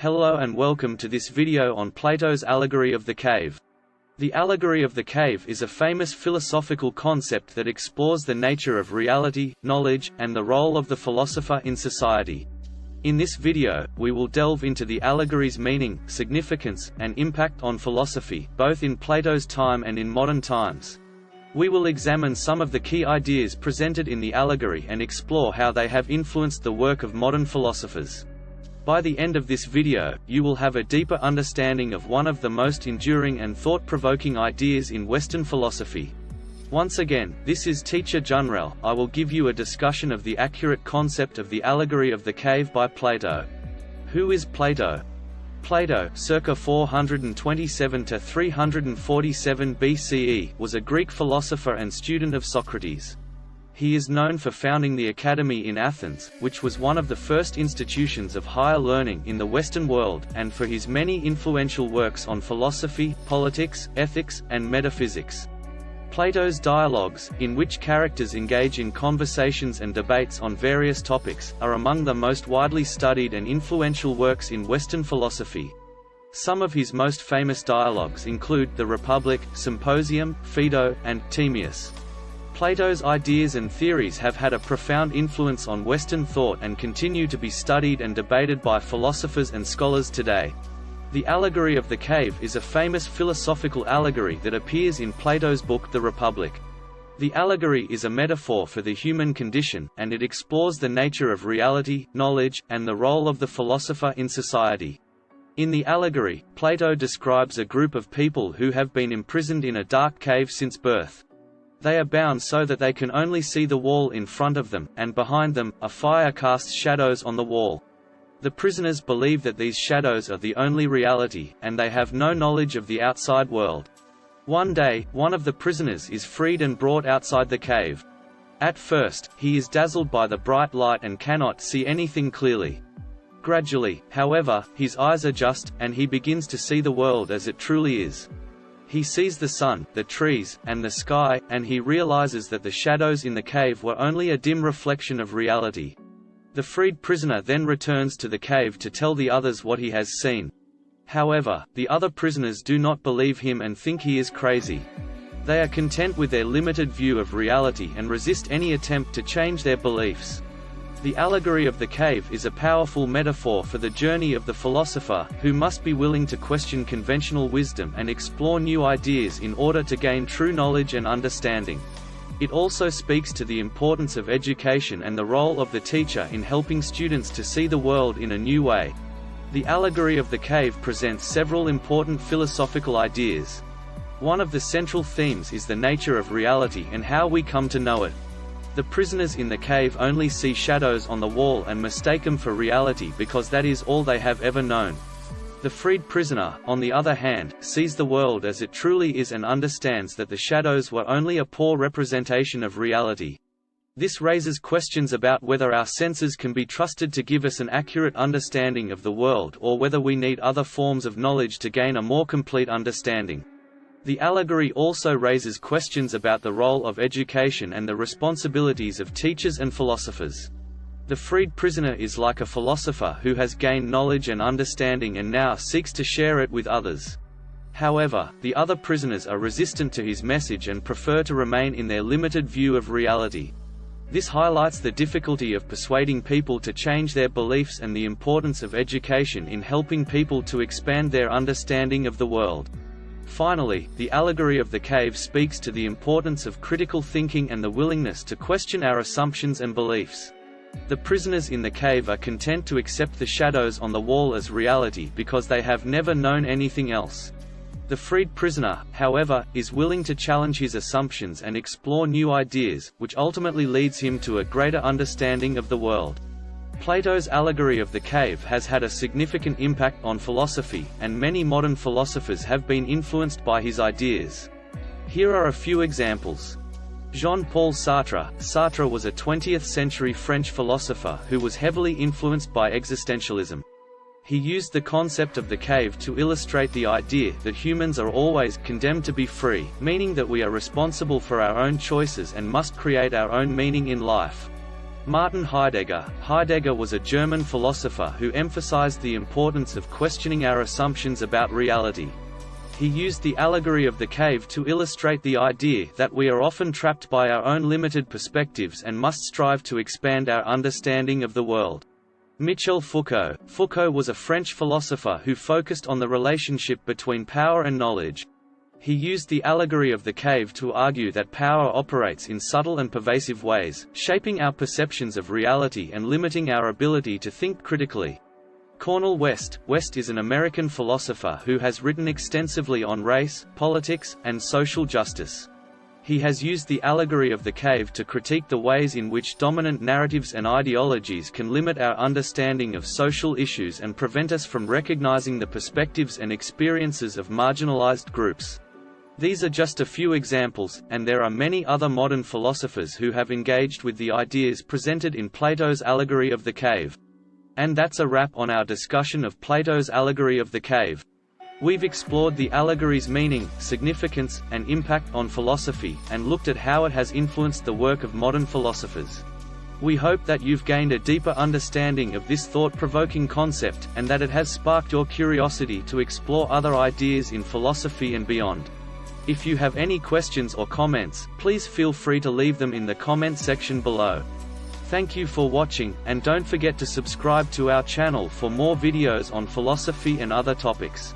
Hello and welcome to this video on Plato's Allegory of the Cave. The Allegory of the Cave is a famous philosophical concept that explores the nature of reality, knowledge, and the role of the philosopher in society. In this video, we will delve into the allegory's meaning, significance, and impact on philosophy, both in Plato's time and in modern times. We will examine some of the key ideas presented in the allegory and explore how they have influenced the work of modern philosophers. By the end of this video, you will have a deeper understanding of one of the most enduring and thought-provoking ideas in Western philosophy. Once again, this is Teacher Junrel. I will give you a discussion of the accurate concept of the allegory of the cave by Plato. Who is Plato? Plato, circa 427 to 347 BCE, was a Greek philosopher and student of Socrates. He is known for founding the Academy in Athens, which was one of the first institutions of higher learning in the Western world, and for his many influential works on philosophy, politics, ethics, and metaphysics. Plato's dialogues, in which characters engage in conversations and debates on various topics, are among the most widely studied and influential works in Western philosophy. Some of his most famous dialogues include The Republic, Symposium, Phaedo, and Timaeus. Plato's ideas and theories have had a profound influence on Western thought and continue to be studied and debated by philosophers and scholars today. The Allegory of the Cave is a famous philosophical allegory that appears in Plato's book The Republic. The allegory is a metaphor for the human condition, and it explores the nature of reality, knowledge, and the role of the philosopher in society. In the allegory, Plato describes a group of people who have been imprisoned in a dark cave since birth. They are bound so that they can only see the wall in front of them, and behind them, a fire casts shadows on the wall. The prisoners believe that these shadows are the only reality, and they have no knowledge of the outside world. One day, one of the prisoners is freed and brought outside the cave. At first, he is dazzled by the bright light and cannot see anything clearly. Gradually, however, his eyes adjust, and he begins to see the world as it truly is. He sees the sun, the trees, and the sky, and he realizes that the shadows in the cave were only a dim reflection of reality. The freed prisoner then returns to the cave to tell the others what he has seen. However, the other prisoners do not believe him and think he is crazy. They are content with their limited view of reality and resist any attempt to change their beliefs. The allegory of the cave is a powerful metaphor for the journey of the philosopher, who must be willing to question conventional wisdom and explore new ideas in order to gain true knowledge and understanding. It also speaks to the importance of education and the role of the teacher in helping students to see the world in a new way. The allegory of the cave presents several important philosophical ideas. One of the central themes is the nature of reality and how we come to know it. The prisoners in the cave only see shadows on the wall and mistake them for reality because that is all they have ever known. The freed prisoner, on the other hand, sees the world as it truly is and understands that the shadows were only a poor representation of reality. This raises questions about whether our senses can be trusted to give us an accurate understanding of the world or whether we need other forms of knowledge to gain a more complete understanding. The allegory also raises questions about the role of education and the responsibilities of teachers and philosophers. The freed prisoner is like a philosopher who has gained knowledge and understanding and now seeks to share it with others. However, the other prisoners are resistant to his message and prefer to remain in their limited view of reality. This highlights the difficulty of persuading people to change their beliefs and the importance of education in helping people to expand their understanding of the world. Finally, the allegory of the cave speaks to the importance of critical thinking and the willingness to question our assumptions and beliefs. The prisoners in the cave are content to accept the shadows on the wall as reality because they have never known anything else. The freed prisoner, however, is willing to challenge his assumptions and explore new ideas, which ultimately leads him to a greater understanding of the world. Plato's allegory of the cave has had a significant impact on philosophy, and many modern philosophers have been influenced by his ideas. Here are a few examples. Jean-Paul Sartre. Sartre was a 20th-century French philosopher who was heavily influenced by existentialism. He used the concept of the cave to illustrate the idea that humans are always condemned to be free, meaning that we are responsible for our own choices and must create our own meaning in life. Martin Heidegger. Heidegger was a German philosopher who emphasized the importance of questioning our assumptions about reality. He used the allegory of the cave to illustrate the idea that we are often trapped by our own limited perspectives and must strive to expand our understanding of the world. Michel Foucault. Foucault was a French philosopher who focused on the relationship between power and knowledge. He used the allegory of the cave to argue that power operates in subtle and pervasive ways, shaping our perceptions of reality and limiting our ability to think critically. Cornel West. West is an American philosopher who has written extensively on race, politics, and social justice. He has used the allegory of the cave to critique the ways in which dominant narratives and ideologies can limit our understanding of social issues and prevent us from recognizing the perspectives and experiences of marginalized groups. These are just a few examples, and there are many other modern philosophers who have engaged with the ideas presented in Plato's Allegory of the Cave. And that's a wrap on our discussion of Plato's Allegory of the Cave. We've explored the allegory's meaning, significance, and impact on philosophy, and looked at how it has influenced the work of modern philosophers. We hope that you've gained a deeper understanding of this thought-provoking concept, and that it has sparked your curiosity to explore other ideas in philosophy and beyond. If you have any questions or comments, please feel free to leave them in the comment section below. Thank you for watching, and don't forget to subscribe to our channel for more videos on philosophy and other topics.